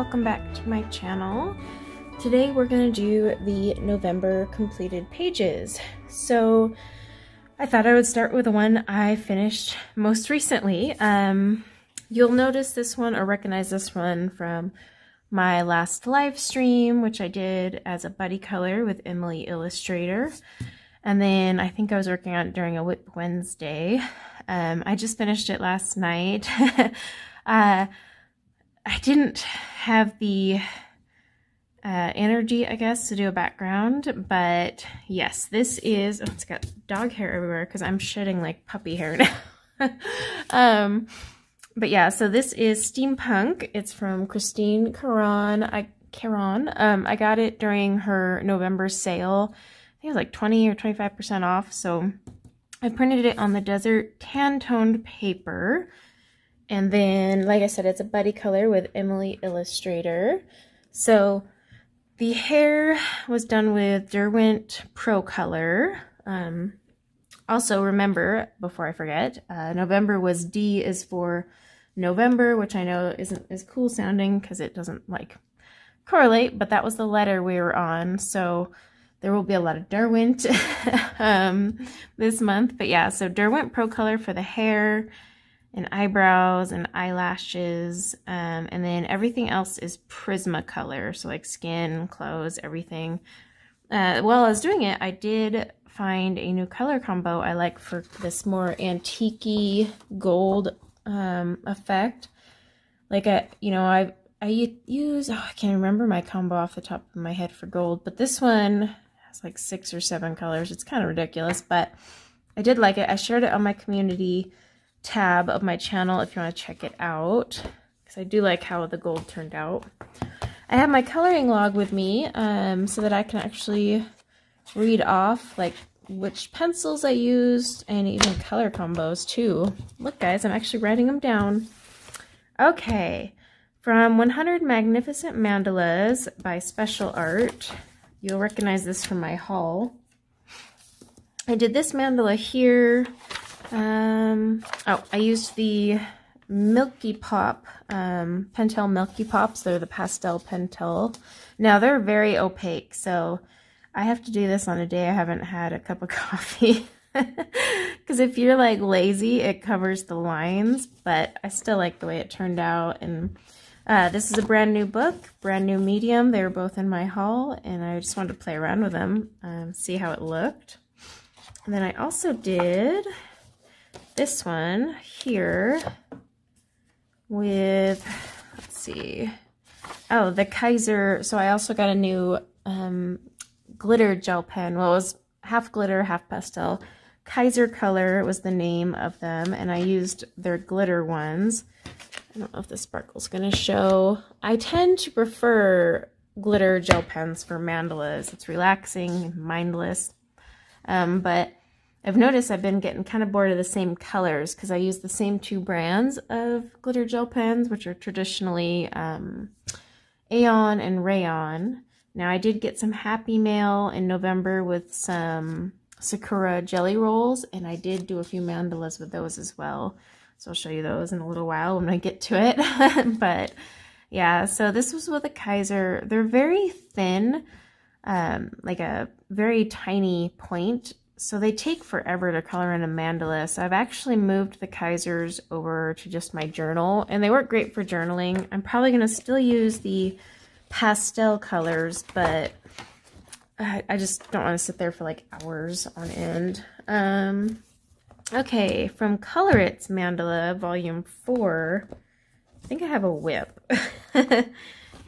welcome back to my channel. Today we're going to do the November completed pages. So I thought I would start with the one I finished most recently. You'll notice this one or recognize this one from my last live stream, which I did as a buddy color with Emily Illustrator. And then I think I was working on it during a Whip Wednesday. I just finished it last night. I didn't have the energy, I guess, to do a background, but yes, this is, oh, it's got dog hair everywhere because I'm shedding like puppy hair now. But yeah, so this is Steampunk. It's from Christine Caron. I got it during her November sale. I think it was like 20 or 25% off, so I printed it on the desert tan-toned paper. And then, like I said, it's a buddy color with Emily Illustrator. So the hair was done with Derwent Pro Color. Also, remember, before I forget, November was D is for November, which I know isn't as cool sounding because it doesn't like correlate, but that was the letter we were on. So there will be a lot of Derwent this month. But yeah, so Derwent Pro Color for the hair and eyebrows and eyelashes, and then everything else is Prismacolor, so like skin, clothes, everything. While I was doing it, I did find a new color combo I like for this more antique-y gold effect. Like I use, I can't remember my combo off the top of my head for gold, but this one has like 6 or 7 colors. It's kind of ridiculous, but I did like it. I shared it on my community tab of my channel if you want to check it out, because I do like how the gold turned out. I have my coloring log with me so that I can actually read off like which pencils I used and even color combos too. Look guys, I'm actually writing them down. Okay, from 100 Magnificent Mandalas by Special Art. You'll recognize this from my haul. I did this mandala here. I used the Milky Pop, Pentel Milky Pops. They're the pastel Pentel. Now, they're very opaque, so I have to do this on a day I haven't had a cup of coffee. Because if you're, like, lazy, it covers the lines, but I still like the way it turned out. And this is a brand new book, brand new medium. They were both in my haul, and I just wanted to play around with them, see how it looked. And then I also did this one here with, let's see, oh, the Kaiser. So I also got a new glitter gel pen. Well, it was half glitter, half pastel. Kaiser Color was the name of them, and I used their glitter ones. I don't know if the sparkle's going to show. I tend to prefer glitter gel pens for mandalas. It's relaxing, mindless, but I've noticed I've been getting kind of bored of the same colors because I use the same 2 brands of glitter gel pens, which are traditionally Aeon and Rayon. Now, I did get some Happy Mail in November with some Sakura jelly rolls, and I did do a few mandalas with those as well. So I'll show you those in a little while when I get to it. But yeah, so this was with a Kaiser. They're very thin, like a very tiny point. So they take forever to color in a mandala. So I've actually moved the Kaisers over to just my journal, and they work great for journaling. I'm probably going to still use the pastel colors, but I just don't want to sit there for like hours on end. Okay, from Color It's Mandala Volume 4, I think I have a whip.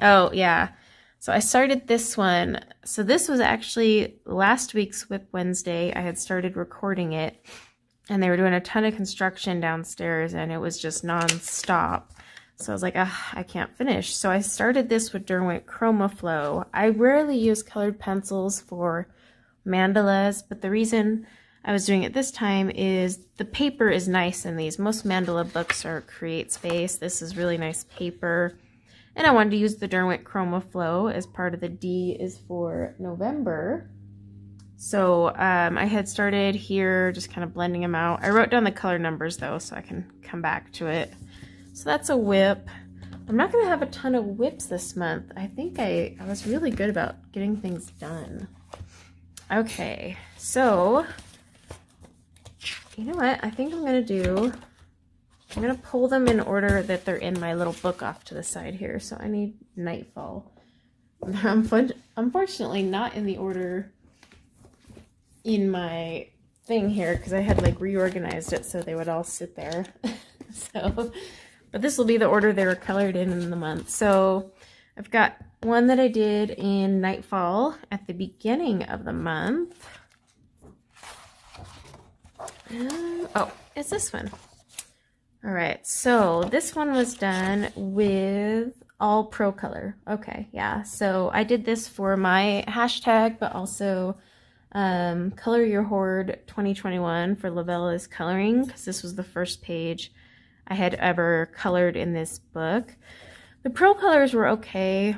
Oh, yeah. So I started this one. So this was actually last week's Whip Wednesday. I had started recording it, and they were doing a ton of construction downstairs, and it was just non-stop. So I was like, I can't finish. So I started this with Derwent Chroma Flow. I rarely use colored pencils for mandalas, but the reason I was doing it this time is the paper is nice in these. Most mandala books are Create Space. This is really nice paper. And I wanted to use the Derwent Chroma Flow as part of the D is for November. So I had started here just kind of blending them out. I wrote down the color numbers though so I can come back to it. So that's a whip. I'm not going to have a ton of whips this month. I think I was really good about getting things done. Okay, so you know what? I think I'm going to pull them in order that they're in my little book off to the side here. So I need Nightfall. Unfortunately, not in the order in my thing here because I had like reorganized it so they would all sit there. But this will be the order they were colored in the month. So I've got one that I did in Nightfall at the beginning of the month. Oh, it's this one. All right, so this one was done with all pro color. Okay, yeah, so I did this for my hashtag, but also Color Your Horde 2021 for Lavella's coloring, because this was the first page I had ever colored in this book. The pro colors were okay.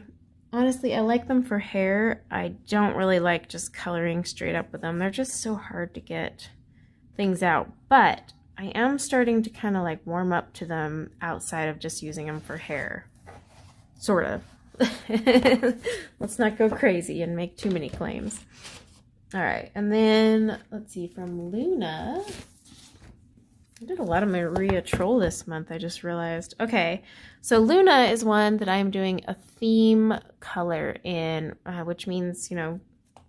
Honestly, I like them for hair. I don't really like just coloring straight up with them. They're just so hard to get things out, but I am starting to kind of like warm up to them outside of just using them for hair. Sort of. Let's not go crazy and make too many claims. All right, and then let's see, from Luna. I did a lot of Maria Troll this month, I just realized. Okay, so Luna is one that I'm doing a theme color in, which means, you know,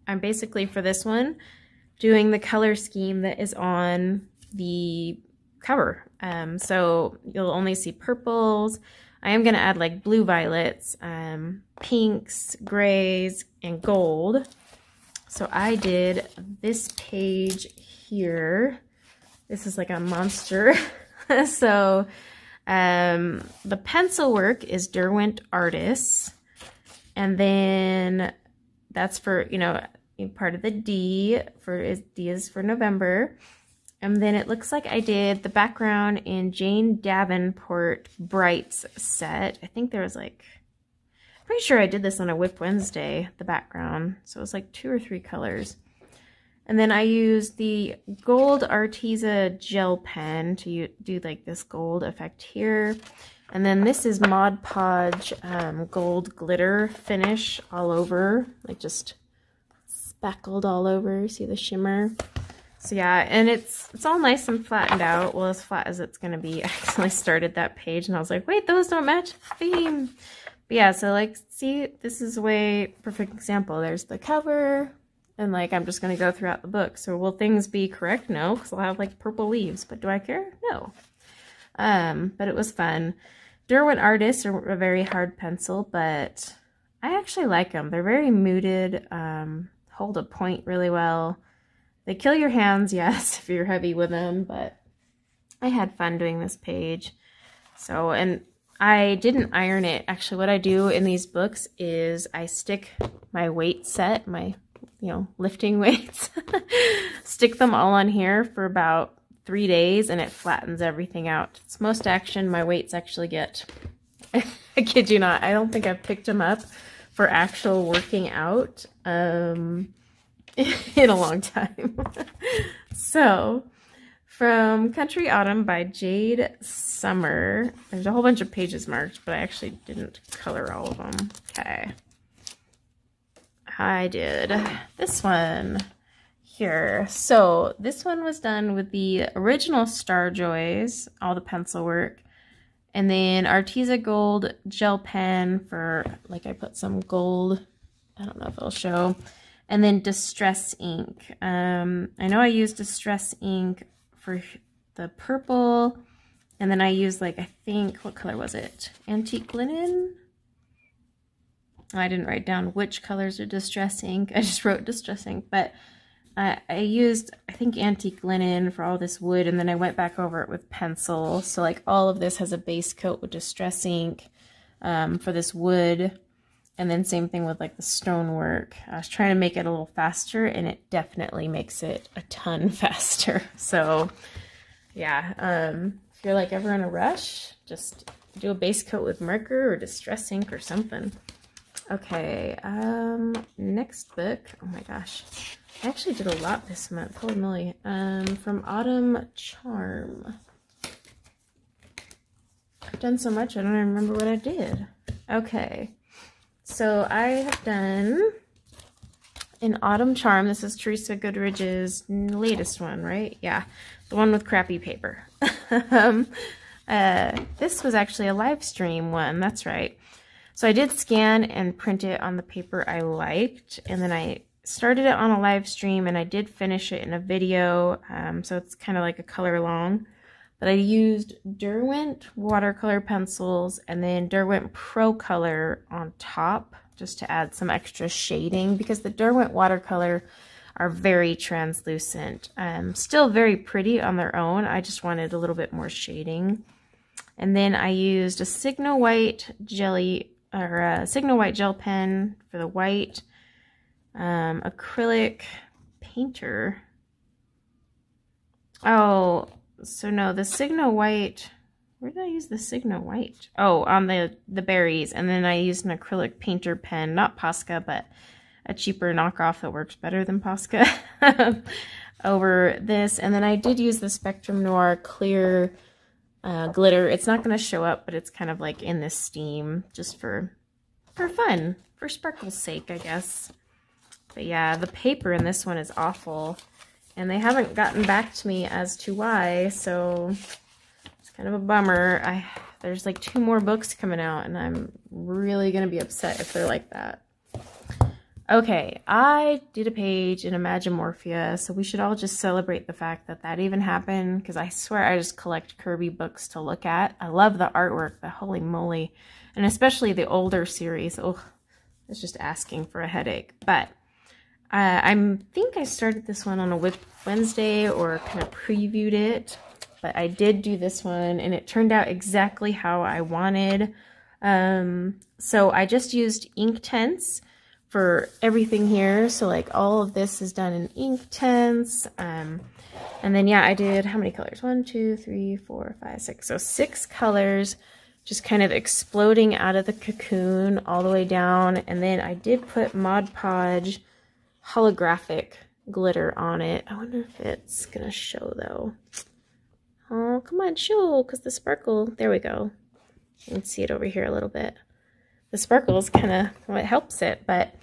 I'm basically for this one doing the color scheme that is on the cover. So you'll only see purples. I am going to add like blue violets, pinks, grays, and gold. So I did this page here. This is like a monster. So the pencil work is Derwent Artists. And then that's for, you know, part of the D is for November. And then it looks like I did the background in Jane Davenport Bright's set. I think there was like, I'm pretty sure I did this on a Whip Wednesday, the background. So it was like 2 or 3 colors. And then I used the gold Arteza gel pen to do like this gold effect here. And then this is Mod Podge gold glitter finish all over, like just speckled all over. See the shimmer? So yeah, and it's all nice and flattened out. Well, as flat as it's gonna be. I accidentally started that page and I was like, wait, those don't match the theme. But yeah, so like, see, this is a way perfect example. There's the cover, and like I'm just gonna go throughout the book. So will things be correct? No, because I'll have like purple leaves. But do I care? No. But it was fun. Derwent Artists are a very hard pencil, but I actually like them. They're very muted, hold a point really well. They kill your hands, yes, if you're heavy with them, but I had fun doing this page. So, and I didn't iron it. Actually, what I do in these books is I stick my weight set, my, you know, lifting weights, stick them all on here for about 3 days, and it flattens everything out. It's most action my weights actually get. I kid you not. I don't think I've picked them up for actual working out in a long time. So, from Country Autumn by Jade Summer. There's a whole bunch of pages marked, but I actually didn't color all of them. Okay. I did this one here. So this one was done with the original Star Joys, all the pencil work, and then Arteza Gold gel pen for, like, I put some gold, I don't know if it'll show, and then Distress ink. I know I used Distress ink for the purple, and then I used, like, I think, what color was it? Antique Linen? I didn't write down which colors are Distress ink. I just wrote Distress ink, but I used, I think, Antique Linen for all this wood, and then I went back over it with pencil. So, like, all of this has a base coat with Distress ink for this wood, and then same thing with, like, the stonework. I was trying to make it a little faster, and it definitely makes it a ton faster. So, yeah, if you're, like, ever in a rush, just do a base coat with marker or Distress ink or something. Okay, next book. Oh my gosh. I actually did a lot this month. Holy moly. From Autumn Charm. I've done so much, I don't even remember what I did. Okay, so I have done an Autumn Charm. This is Teresa Goodridge's latest one, right? Yeah, the one with crappy paper. This was actually a live stream one, that's right. So I did scan and print it on the paper I liked, and then I started it on a live stream, and I did finish it in a video, so it's kind of like a color long. But I used Derwent watercolor pencils and then Derwent Pro Color on top just to add some extra shading, because the Derwent watercolor are very translucent. Still very pretty on their own. I just wanted a little bit more shading. And then I used a Signo White jelly, or a Signo White gel pen for the white, acrylic painter. Oh, so no, the Signo White, where did I use the Signo White? Oh, on the berries. And then I used an acrylic painter pen, not Posca, but a cheaper knockoff that works better than Posca over this. And then I did use the Spectrum Noir clear glitter. It's not going to show up, but it's kind of like in this steam just for fun, for sparkle's sake, I guess. But yeah, the paper in this one is awful, and they haven't gotten back to me as to why, so it's kind of a bummer. There's like 2 more books coming out, and I'm really going to be upset if they're like that. Okay, I did a page in Imagimorphia, so we should all just celebrate the fact that that even happened, because I swear I just collect Kirby books to look at. I love the artwork, the holy moly, and especially the older series. Oh, it's just asking for a headache. But I think I started this one on a Wednesday, or kind of previewed it, but I did do this one, and it turned out exactly how I wanted. So I just used Inktense for everything here. So like all of this is done in Inktense. And then yeah, I did, how many colors? 1, 2, 3, 4, 5, 6. So 6 colors just kind of exploding out of the cocoon all the way down. And then I did put Mod Podge holographic glitter on it. I wonder if it's gonna show though. Oh, come on, show, because the sparkle, there we go. You can see it over here a little bit. The sparkle is kind of what helps it, but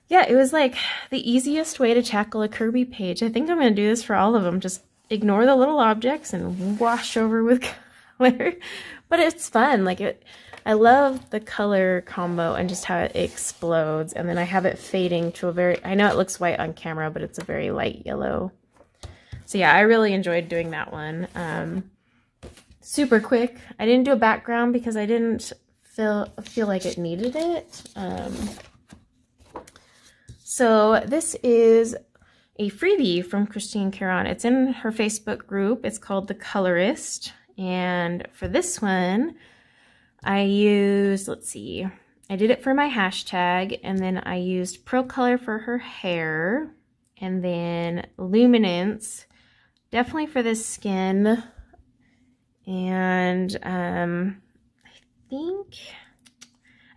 yeah, it was like the easiest way to tackle a Kirby page. I think I'm going to do this for all of them. Just ignore the little objects and wash over with color. But it's fun. Like I love the color combo and just how it explodes. And then I have it fading to a very, I know it looks white on camera, but it's a very light yellow. So yeah, I really enjoyed doing that one. Super quick. I didn't do a background because I didn't feel like it needed it. So this is a freebie from Christine Caron. It's in her Facebook group. It's called The Colorist. And for this one, I used, let's see, I did it for my hashtag, and then I used Pro Color for her hair, and then Luminance, definitely for the skin. And I think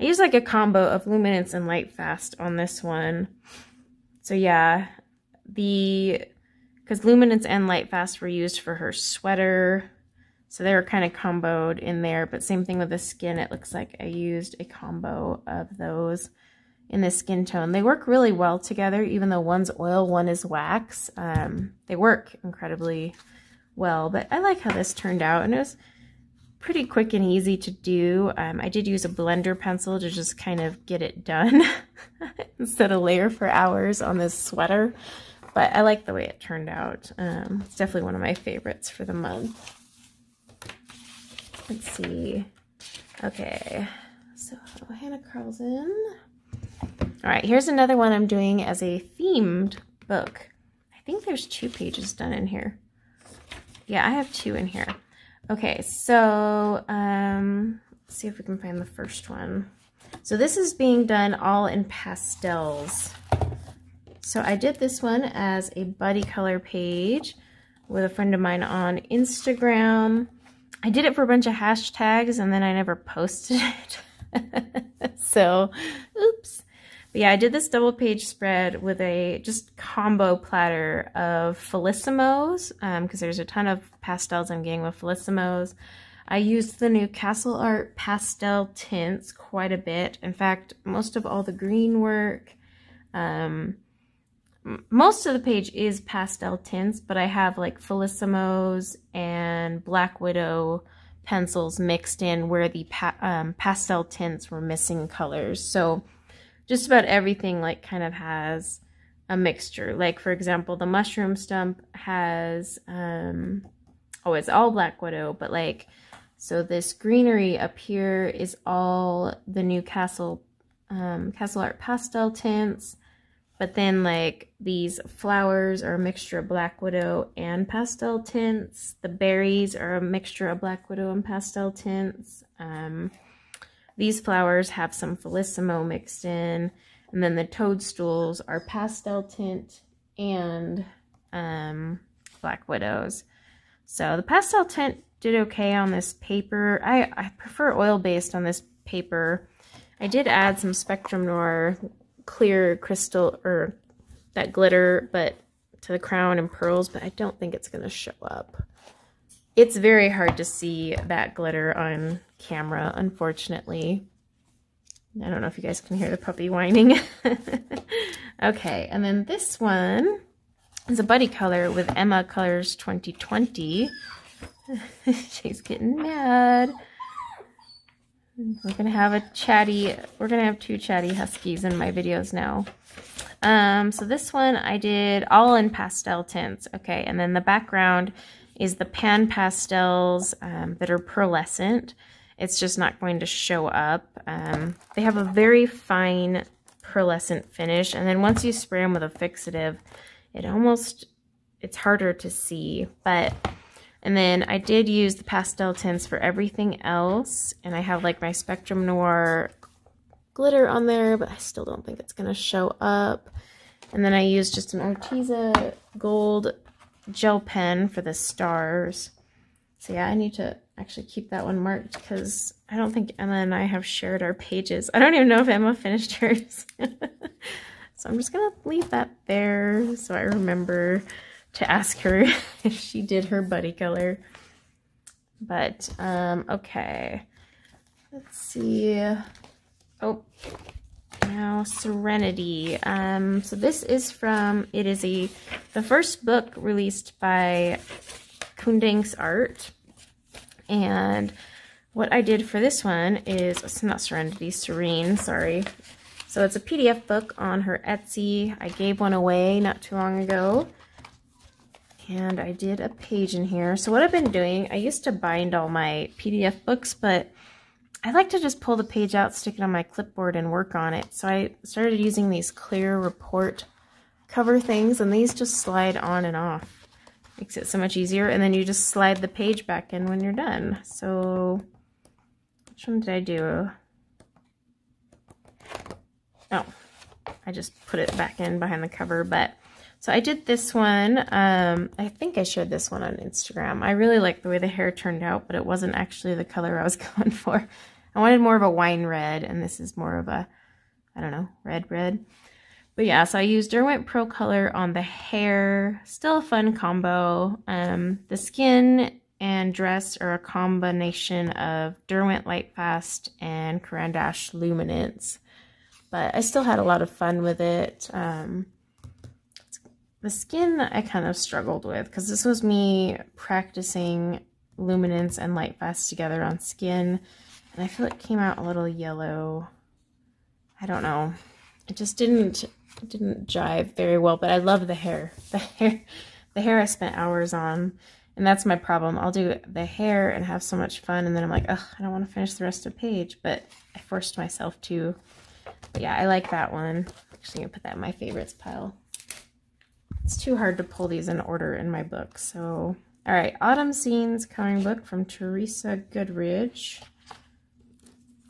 I used like a combo of Luminance and Light Fast on this one. So yeah, because Luminance and Light Fast were used for her sweater, so they were kind of comboed in there. But same thing with the skin. It looks like I used a combo of those in the skin tone. They work really well together, even though one's oil, one is wax. They work incredibly well, but I like how this turned out, and it was pretty quick and easy to do. I did use a blender pencil to just kind of get it done instead of layer for hours on this sweater, but I like the way it turned out. It's definitely one of my favorites for the month. Let's see. Okay, so Hannah Carlson. All right, here's another one I'm doing as a themed book. I think there's 2 pages done in here. Yeah, I have 2 in here. Okay, so let's see if we can find the first one. So this is being done all in pastels. So I did this one as a buddy color page with a friend of mine on Instagram. I did it for a bunch of hashtags, and then I never posted it. So, oops. But yeah, I did this double page spread with a just combo platter of Felissimos, because there's a ton of pastels I'm getting with Felissimos. I used the new Castle Art pastel tints quite a bit. In fact, most of all the green work, most of the page is pastel tints, but I have like Felissimos and Black Widow pencils mixed in where the pastel tints were missing colors. So just about everything like kind of has a mixture. Like for example, the mushroom stump has, it's all Black Widow, but like, so this greenery up here is all the new Castle Art pastel tints. But then like these flowers are a mixture of Black Widow and pastel tints. The berries are a mixture of Black Widow and pastel tints. These flowers have some Felissimo mixed in. And then the toadstools are pastel tint and Black Widows. So the pastel tint did okay on this paper. I prefer oil-based on this paper. I did add some Spectrum Noir clear crystal or that glitter but to the crown and pearls, but I don't think it's going to show up. It's very hard to see that glitter on camera, unfortunately. I don't know if you guys can hear the puppy whining. Okay, and then this one is a buddy color with Emma Colors 2020. She's getting mad. We're gonna have two chatty huskies in my videos now. So this one I did all in pastel tints. Okay, and then the background is the pan pastels that are pearlescent. It's just not going to show up. They have a very fine pearlescent finish, and then once you spray them with a fixative, it's harder to see. And then I did use the pastel tints for everything else, and I have like my Spectrum Noir glitter on there, but I still don't think it's gonna show up. And then I used just an Arteza gold gel pen for the stars. So yeah, I need to actually keep that one marked because I don't think Emma and I have shared our pages. I don't even know if Emma finished hers. So I'm just gonna leave that there so I remember to ask her if she did her buddy color. But okay, let's see. Oh, now Serenity. So this is the first book released by Kunding's Art. And what I did for this one is, it's not Serenity, Serene, sorry. So it's a PDF book on her Etsy. I gave one away not too long ago. And I did a page in here. So what I've been doing, I used to bind all my PDF books, but I like to just pull the page out, stick it on my clipboard, and work on it. So I started using these clear report cover things, and these just slide on and off. Makes it so much easier, and then you just slide the page back in when you're done. So, which one did I do? Oh, I just put it back in behind the cover, but so I did this one. I think I shared this one on Instagram. I really like the way the hair turned out, but it wasn't actually the color I was going for. I wanted more of a wine red, and this is more of a, I don't know, red. But yeah, so I used Derwent Pro Color on the hair. Still a fun combo. The skin and dress are a combination of Derwent Lightfast and Caran d'Ache Luminance. But I still had a lot of fun with it. The skin I kind of struggled with because this was me practicing Luminance and Lightfast together on skin. And I feel it came out a little yellow. I don't know. It just didn't jive very well, but I love the hair. The hair I spent hours on, and that's my problem. I'll do the hair and have so much fun, and then I'm like, ugh, I don't want to finish the rest of the page, but I forced myself to. But yeah, I like that one. Actually, I'm gonna put that in my favorites pile. It's too hard to pull these in order in my book. So, all right, Autumn Scenes coloring book from Teresa Goodridge.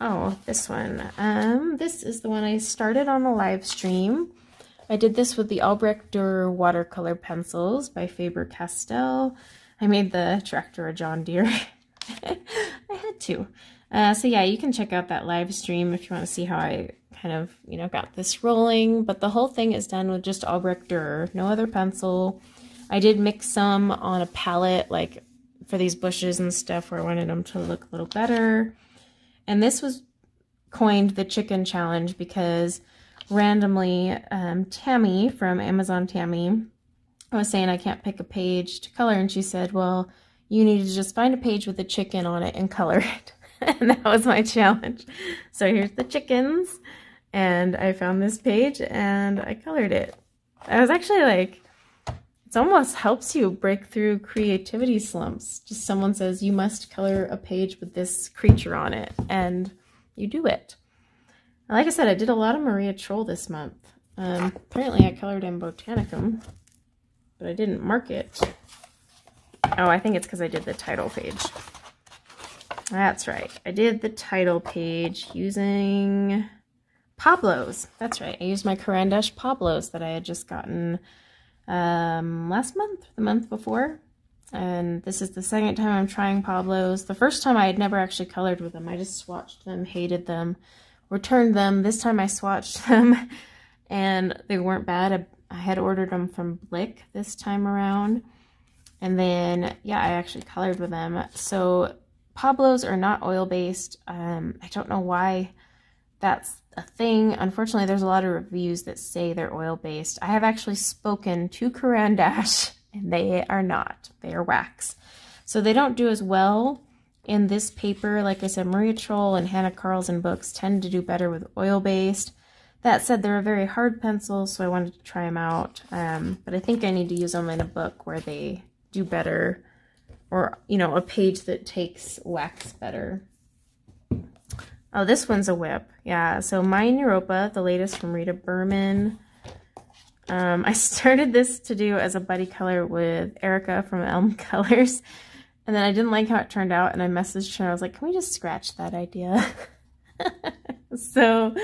Oh, this one. This is the one I started on the live stream. I did this with the Albrecht Dürer watercolor pencils by Faber-Castell. I made the tractor a John Deere. I had to. So yeah, you can check out that live stream if you want to see how I kind of, got this rolling. But the whole thing is done with just Albrecht Dürer, no other pencil. I did mix some on a palette, like for these bushes and stuff where I wanted them to look a little better. And this was coined the chicken challenge because randomly Tammy from Amazon Tammy, I was saying I can't pick a page to color, and she said, well, you need to just find a page with a chicken on it and color it. And that was my challenge. So here's the chickens, and I found this page and I colored it. I was actually like, it almost helps you break through creativity slumps. Just someone says you must color a page with this creature on it, and you do it. Like I said, I did a lot of Maria Troll this month. Apparently I colored in Botanicum, but I didn't mark it. Oh, I think it's because I did the title page. That's right. I did the title page using Pablo's. That's right. I used my Caran d'Ache Pablo's that I had just gotten last month, the month before. And this is the second time I'm trying Pablo's. The first time I had never actually colored with them. I just swatched them, hated them, returned them. This time I swatched them and they weren't bad. I had ordered them from Blick this time around. And then, yeah, I actually colored with them. So Pablo's are not oil-based. I don't know why that's a thing. Unfortunately, there's a lot of reviews that say they're oil-based. I have actually spoken to Caran d'Ache, and they are not. They are wax. So they don't do as well in this paper. Like I said, Maria Troll and Hannah Carlson books tend to do better with oil-based. That said, they're a very hard pencil, so I wanted to try them out. But I think I need to use them in a book where they do better, or, you know, a page that takes wax better. Oh, this one's a whip. Yeah, so Mine Europa, the latest from Rita Berman. I started this to do as a buddy color with Erica from Elm Colors, and then I didn't like how it turned out, and I messaged her. I was like, can we just scratch that idea? So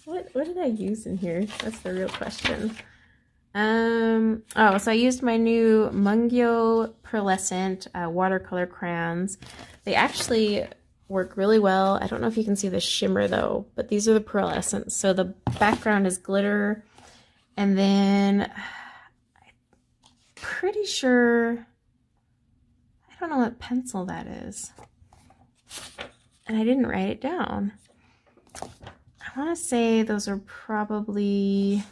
what did I use in here? That's the real question. Oh, so I used my new Mungyo Pearlescent watercolor crayons. They actually work really well. I don't know if you can see the shimmer though, but these are the pearlescents. So the background is glitter, and then I'm pretty sure, I don't know what pencil that is, and I didn't write it down. I want to say those are probably,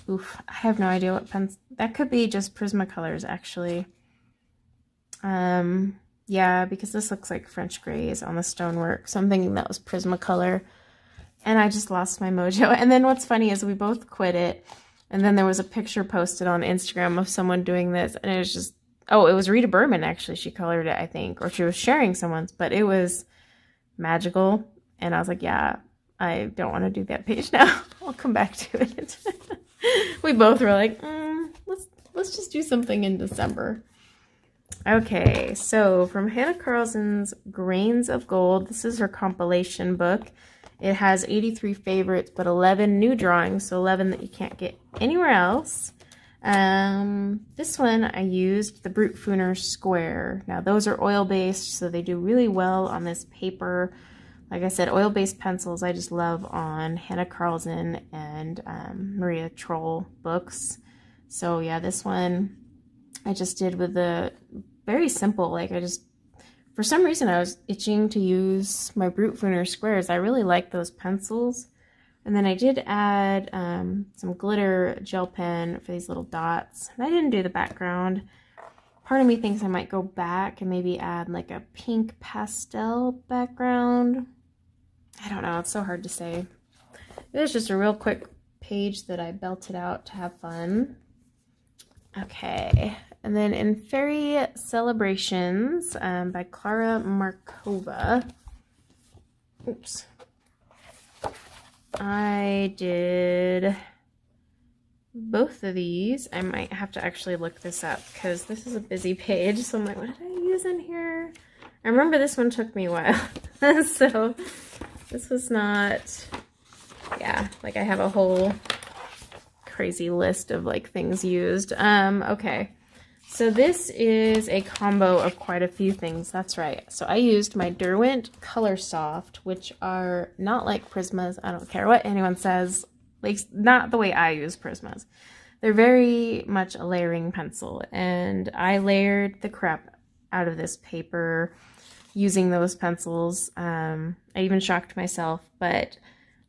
oof, I have no idea what pencil, that could be just Prismacolors actually. Yeah, because this looks like French grays on the stonework, so I'm thinking that was Prismacolor, and I just lost my mojo. And then what's funny is we both quit it, and then there was a picture posted on Instagram of someone doing this, and it was just, oh, it was Rita Berman actually, she colored it, I think, or she was sharing someone's, but it was magical. And I was like, yeah, I don't want to do that page now. I'll come back to it. We both were like, let's just do something in December. Okay, so from Hannah Carlson's Grains of Gold, this is her compilation book. It has 83 favorites, but 11 new drawings, so 11 that you can't get anywhere else. This one I used the Brute Fooner Square. Now those are oil-based, so they do really well on this paper. Like I said, oil-based pencils I just love on Hannah Carlson and Maria Troll books. So yeah, this one I just did with the very simple, like I just, for some reason I was itching to use my Brute Fooner Squares. I really like those pencils. And then I did add some glitter gel pen for these little dots. And I didn't do the background. Part of me thinks I might go back and maybe add like a pink pastel background. I don't know, it's so hard to say. It was just a real quick page that I belted out to have fun. Okay, and then in Fairy Celebrations by Clara Marcova. Oops. I did both of these. I might have to actually look this up because this is a busy page. So I'm like, what did I use in here? I remember this one took me a while. So this was not, yeah, like I have a whole crazy list of like things used. Okay. So this is a combo of quite a few things. That's right. So I used my Derwent Color Soft, which are not like Prismas. I don't care what anyone says. Like, not the way I use Prismas. they're very much a layering pencil, and I layered the crap out of this paper using those pencils. I even shocked myself, but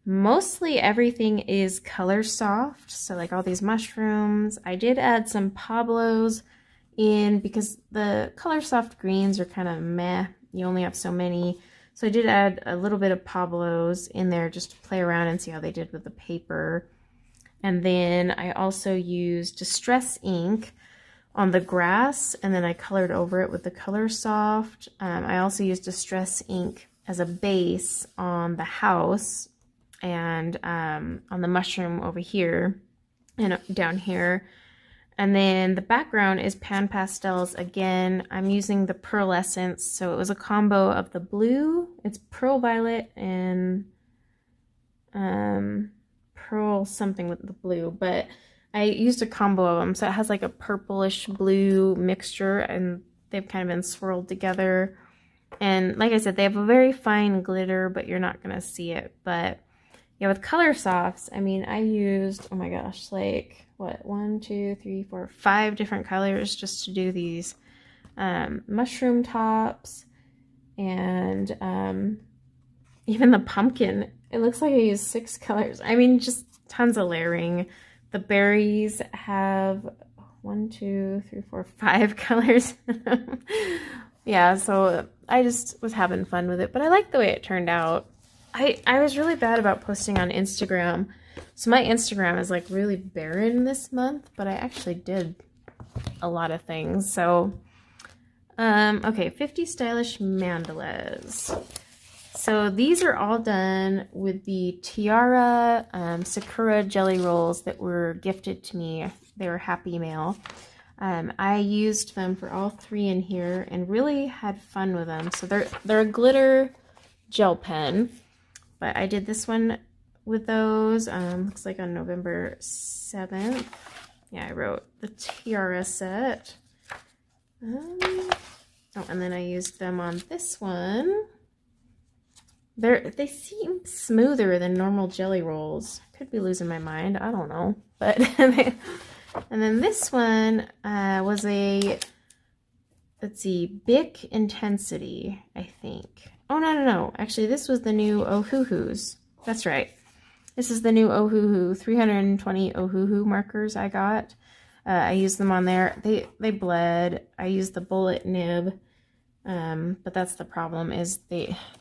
mostly everything is color soft. So like all these mushrooms, I did add some Pablos in because the color soft greens are kind of meh. You only have so many. So I did add a little bit of Pablos in there just to play around and see how they did with the paper. And then I also used Distress ink on the grass, and then I colored over it with the color soft. I also used Distress ink as a base on the house and on the mushroom over here and down here. And then the background is Pan Pastels again. I'm using the Pearlescence, so it was a combo of the blue, it's Pearl Violet, and Pearl something with the blue, but I used a combo of them, so it has like a purplish blue mixture, and they've kind of been swirled together. And like I said, they have a very fine glitter, but you're not gonna see it. But yeah, with color softs, I mean, I used, oh my gosh, like what, 1, 2, 3, 4, 5 different colors just to do these mushroom tops, and even the pumpkin. It looks like I used 6 colors. I mean, just tons of layering. The berries have 1, 2, 3, 4, 5 colors. Yeah, so I just was having fun with it, but I like the way it turned out. I was really bad about posting on Instagram. So my Instagram is like really barren this month, but I actually did a lot of things. So, okay, 50 Stylish Mandalas. So these are all done with the Tiara Sakura jelly rolls that were gifted to me. They were Happy Mail. I used them for all 3 in here and really had fun with them. So they're a glitter gel pen, but I did this one with those. Looks like on November 7th. Yeah, I wrote the Tiara set. Oh, and then I used them on this one. They seem smoother than normal jelly rolls. Could be losing my mind, I don't know. But and then this one was a, let's see, Bic Intensity, I think. Oh, no. Actually, this was the new Ohuhus. That's right. This is the new Ohuhu, 320 Ohuhu markers I got. I used them on there. They bled. I used the bullet nib. But that's the problem, is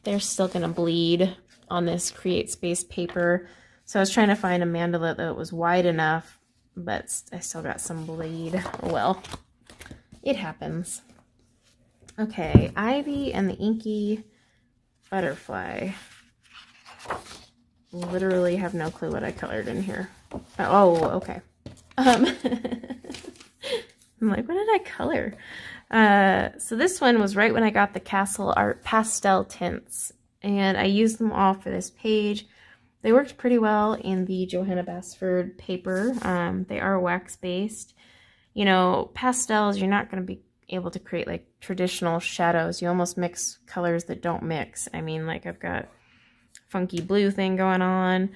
they're still gonna bleed on this Create Space paper. So I was trying to find a mandala that was wide enough, but I still got some bleed. Oh well, it happens. Okay, Ivy and the Inky Butterfly. Literally have no clue what I colored in here. Oh, okay. I'm like, what did I color? So this one was right when I got the Castle Art pastel tints, and I used them all for this page. They worked pretty well in the Johanna Basford paper. They are wax-based. You know, pastels, you're not going to be able to create like traditional shadows. You almost mix colors that don't mix. I mean, like I've got funky blue thing going on.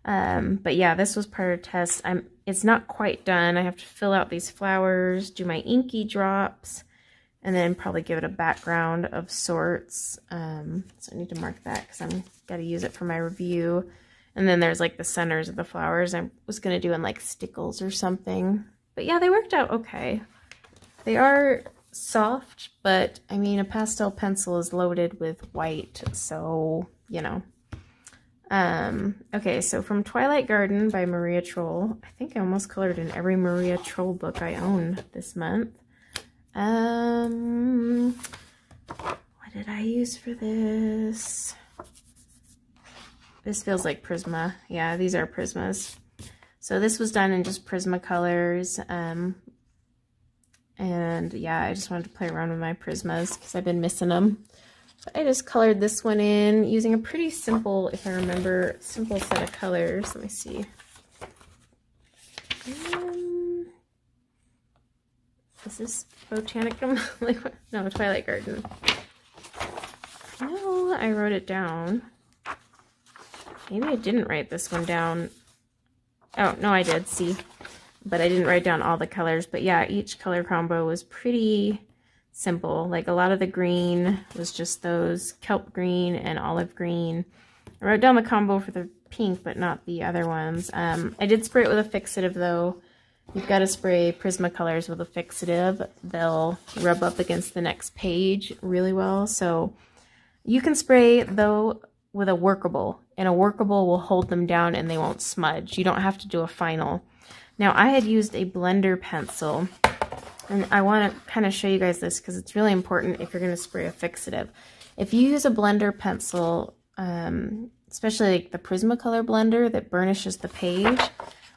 But yeah, this was part of the test. It's not quite done. I have to fill out these flowers, do my inky drops, and then probably give it a background of sorts. So I need to mark that because I'm gotta use it for my review. And then there's like the centers of the flowers I was gonna do in like stickles or something. But yeah, they worked out okay. They are soft, but I mean, a pastel pencil is loaded with white, so you know. Okay, so from Twilight Garden by Maria Troll. I think I almost colored in every Maria Troll book I own this month. What did I use for this? This feels like Prisma. Yeah, these are Prismas. So this was done in just Prisma colors. And yeah, I just wanted to play around with my Prismas because I've been missing them. So I just colored this one in using a pretty simple, if I remember, simple set of colors. Let me see. Is this Botanicum? Like, no, Twilight Garden. No, I wrote it down. Maybe I didn't write this one down. Oh, no, I did. See. but I didn't write down all the colors. But yeah, each color combo was pretty simple. Like a lot of the green was just those kelp green and olive green. I wrote down the combo for the pink, but not the other ones. I did spray it with a fixative though. You've got to spray Prismacolors with a fixative. They'll rub up against the next page really well. So you can spray though with a workable, and a workable will hold them down and they won't smudge. You don't have to do a final. Now I had used a blender pencil, and I want to kind of show you guys this because it's really important if you're going to spray a fixative. If you use a blender pencil, especially like the Prismacolor blender that burnishes the page,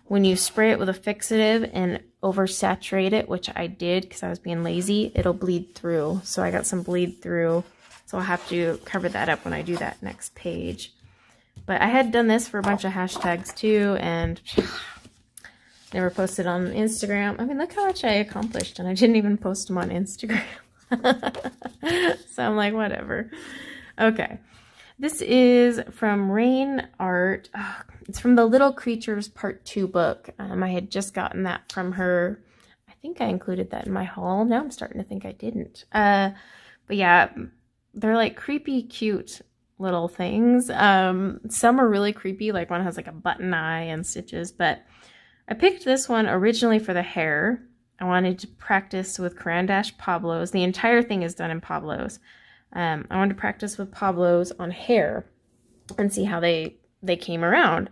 when you spray it with a fixative and oversaturate it, which I did because I was being lazy, it'll bleed through. So I got some bleed through, so I'll have to cover that up when I do that next page. But I had done this for a bunch of hashtags too, and never posted on Instagram. I mean, look how much I accomplished, and I didn't even post them on Instagram. So I'm like, whatever. Okay. This is from Rain Art. Oh, it's from the Little Creatures Part 2 book. I had just gotten that from her. I think I included that in my haul. Now I'm starting to think I didn't. But yeah, they're like creepy, cute little things. Some are really creepy. Like one has like a button eye and stitches. But I picked this one originally for the hair. I wanted to practice with Caran d'Ache Pablos. The entire thing is done in Pablos. I wanted to practice with Pablos on hair and see how they came around.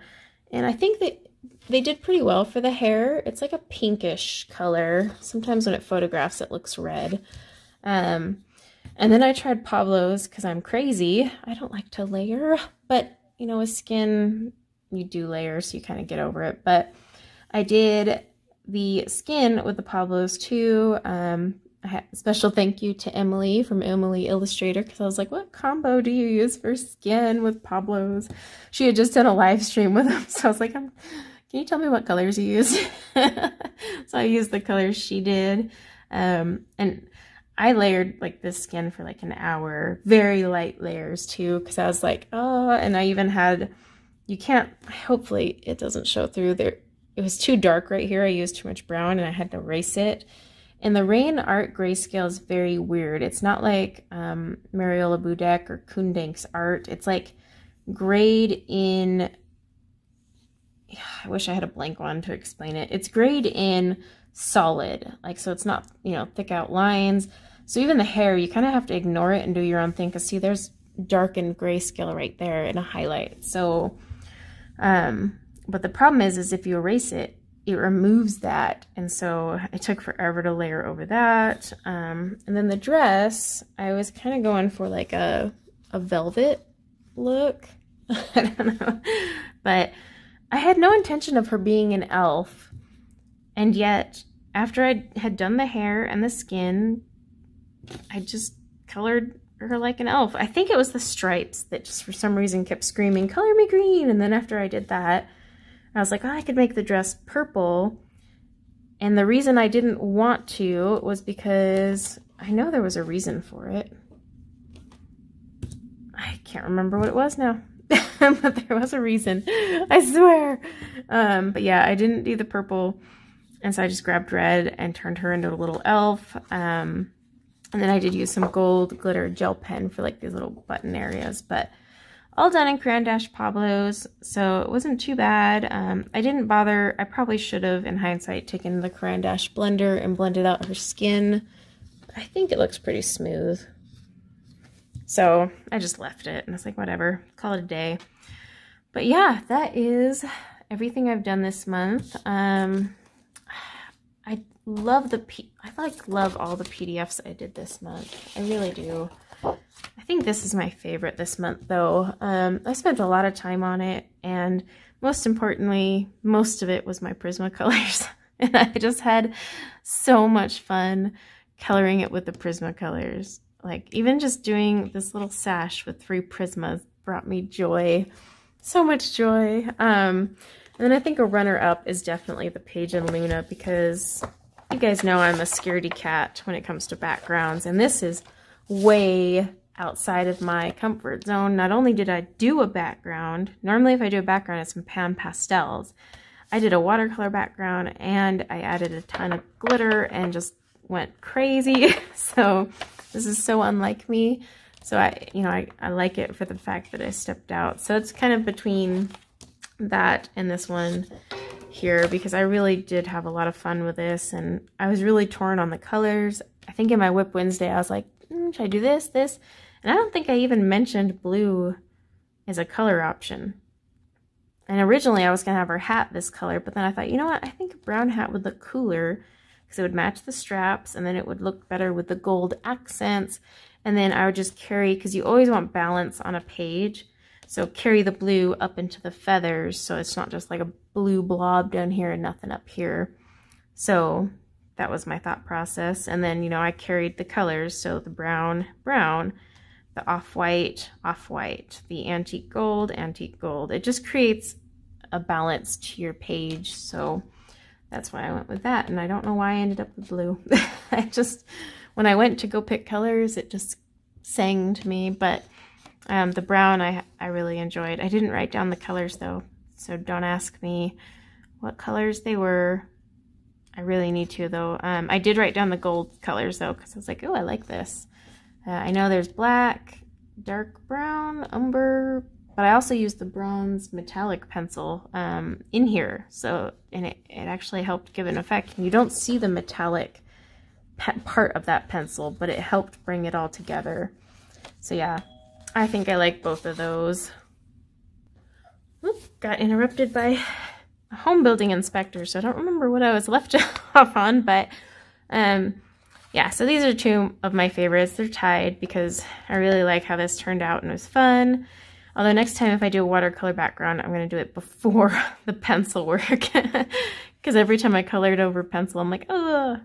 And I think that they did pretty well for the hair. It's like a pinkish color. Sometimes when it photographs, it looks red. And then I tried Pablos because I'm crazy. I don't like to layer, but you know, with skin, you do layers, so you kind of get over it. But I did the skin with the Pablos too. I had a special thank you to Emily from Emily Illustrator, because I was like, what combo do you use for skin with Pablos? She had just done a live stream with them, so I was like, can you tell me what colors you use? So I used the colors she did. And I layered like this skin for like an hour, very light layers too, because I was like, oh, and I even had, you can't, hopefully it doesn't show through there. It was too dark right here. I used too much brown and I had to erase it. And the Rain Art grayscale is very weird. It's not like Mariola Budek or Kundank's art. It's like grayed in, I wish I had a blank one to explain it. It's grayed in solid, like, so it's not, you know, thick outlines. So even the hair, you kind of have to ignore it and do your own thing, because see, there's darkened grayscale right there in a highlight. So, but the problem is if you erase it, it removes that, and so it took forever to layer over that. And then the dress, I was kind of going for like a velvet look. I don't know, but I had no intention of her being an elf, and yet after I had done the hair and the skin, I just colored her like an elf. I think it was the stripes that just for some reason kept screaming, color me green. And then after I did that, I was like, oh, I could make the dress purple. And the reason I didn't want to was because I know there was a reason for it. I can't remember what it was now, but there was a reason, I swear. But yeah, I didn't do the purple. And so I just grabbed red and turned her into a little elf. And then I did use some gold glitter gel pen for like these little button areas, but all done in Caran d'Ache Pablos, so it wasn't too bad. I didn't bother. I probably should have, in hindsight, taken the Caran d'Ache blender and blended out her skin. I think it looks pretty smooth. So I just left it, and I was like, whatever, call it a day. But yeah, that is everything I've done this month. I love love all the PDFs I did this month. I really do. I think this is my favorite this month, though. I spent a lot of time on it, and most importantly, most of it was my Prismacolors. And I just had so much fun coloring it with the Prismacolors. Like, even just doing this little sash with 3 Prismas brought me joy. So much joy. And then I think a runner-up is definitely the Paige and Luna, because you guys know I'm a scaredy cat when it comes to backgrounds, and this is way outside of my comfort zone. Not only did I do a background, normally if I do a background it's in pan pastels, I did a watercolor background and I added a ton of glitter and just went crazy. So this is so unlike me. So I like it for the fact that I stepped out. So it's kind of between that and this one here, because I really did have a lot of fun with this, and I was really torn on the colors. I think in my Whip Wednesday I was like, should I do this? And I don't think I even mentioned blue as a color option. And originally I was gonna have her hat this color, but then I thought, you know what, I think a brown hat would look cooler because it would match the straps, and then it would look better with the gold accents. And then I would just carry, because you always want balance on a page, so carry the blue up into the feathers so it's not just like a blue blob down here and nothing up here. So that was my thought process. And then, I carried the colors, so the brown, brown, the off-white, off-white, the antique gold, antique gold. It just creates a balance to your page, so that's why I went with that. And I don't know why I ended up with blue. When I went to go pick colors, it just sang to me. But the brown I really enjoyed. I didn't write down the colors though, so don't ask me what colors they were. I really need to though. I did write down the gold colors though, because I was like, oh, I like this. I know there's black, dark brown, umber, but I also used the bronze metallic pencil in here. So, and it actually helped give an effect. And you don't see the metallic part of that pencil, but it helped bring it all together. So yeah, I think I like both of those. Oop, got interrupted by a home building inspector, so I don't remember what I was left off on, but yeah, so these are two of my favorites. They're tied because I really like how this turned out and it was fun. Although next time if I do a watercolor background, I'm going to do it before the pencil work, because every time I colored over pencil, I'm like, ugh.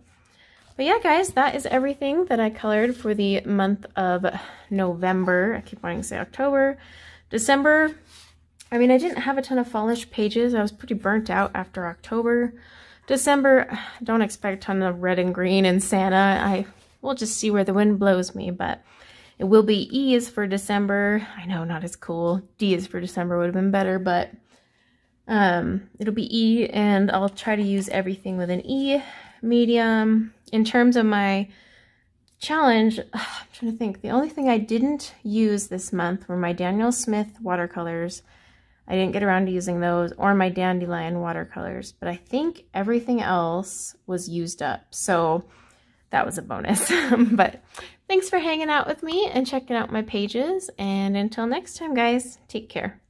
But yeah, guys, that is everything that I colored for the month of November. I keep wanting to say October. December, I mean, I didn't have a ton of fallish pages. I was pretty burnt out after October. December, don't expect a ton of red and green and Santa. We'll just see where the wind blows me, but it will be E is for December. I know, not as cool. D is for December would have been better, but it'll be E, and I'll try to use everything with an E medium. In terms of my challenge, I'm trying to think. The only thing I didn't use this month were my Daniel Smith watercolors. I didn't get around to using those, or my Dandelion watercolors, but I think everything else was used up, so that was a bonus. But thanks for hanging out with me and checking out my pages, and until next time, guys, take care.